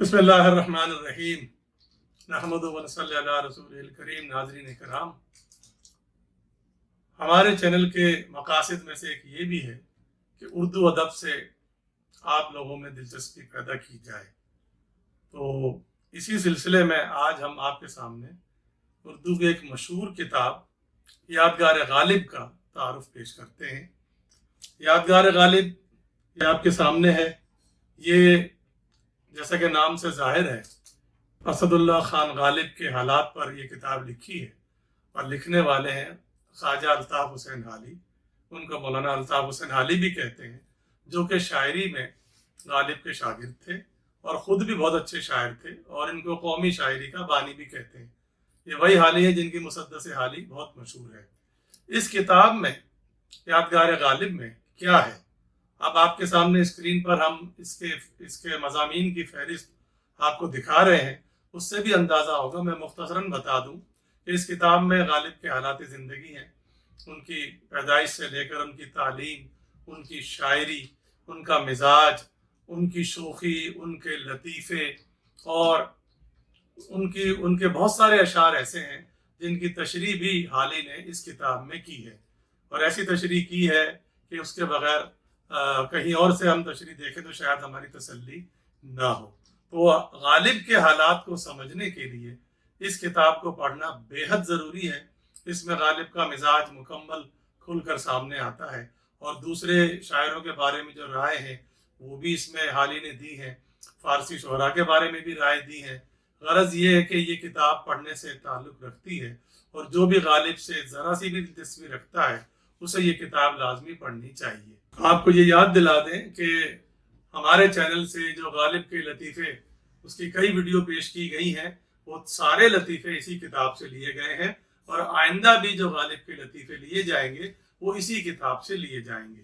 बिस्मिल्लाहिर्रहमानिर्रहीम नहमदु व नसल्ली अला रसूलिल करीम। नाज़रीन किराम, हमारे चैनल के मकासद में से एक ये भी है कि उर्दू अदब से आप लोगों में दिलचस्पी पैदा की जाए। तो इसी सिलसिले में आज हम आपके सामने उर्दू की एक मशहूर किताब यादगार गालिब का तारुफ पेश करते हैं। यादगार गालिब ये आपके सामने है। ये जैसा कि नाम से जाहिर है, असदुल्ला खान गालिब के हालात पर यह किताब लिखी है और लिखने वाले हैं ख्वाजा अल्ताफ़ हुसैन हाली। उनको मौलाना अल्ताफ़ हुसैन हाली भी कहते हैं, जो कि शायरी में गालिब के शागिर्द थे और ख़ुद भी बहुत अच्छे शायर थे और इनको कौमी शायरी का बानी भी कहते हैं। ये वही हाली है जिनकी मुसद्दस हाली बहुत मशहूर है। इस किताब में यादगार गालिब में क्या है, अब आपके सामने स्क्रीन पर हम इसके मज़ामीन की फहरिस्त आपको दिखा रहे हैं। उससे भी अंदाज़ा होगा। मैं मुख्तसरन बता दूं कि इस किताब में गालिब के हालात ज़िंदगी हैं, उनकी पैदाइश से लेकर उनकी तालीम, उनकी शायरी, उनका मिजाज, उनकी शोखी, उनके लतीफ़े और उनके बहुत सारे अशार ऐसे हैं जिनकी तशरीह भी हाली ने इस किताब में की है और ऐसी तशरीह की है कि उसके बगैर कहीं और से हम तशरीह देखें तो शायद हमारी तसल्ली ना हो। तो गालिब के हालात को समझने के लिए इस किताब को पढ़ना बेहद ज़रूरी है। इसमें गालिब का मिजाज मुकम्मल खुलकर सामने आता है और दूसरे शायरों के बारे में जो राय है वो भी इसमें हाली ने दी है। फ़ारसी शुअरा के बारे में भी राय दी है। गरज ये है कि ये किताब पढ़ने से ताल्लुक़ रखती है और जो भी गालिब से ज़रा सी भी दिलचस्पी रखता है उसे ये किताब लाजमी पढ़नी चाहिए। आपको ये याद दिला दें कि हमारे चैनल से जो गालिब के लतीफ़े उसकी कई वीडियो पेश की गई हैं, वो सारे लतीफ़े इसी किताब से लिए गए हैं और आइंदा भी जो गालिब के लतीफ़े लिए जाएंगे वो इसी किताब से लिए जाएंगे।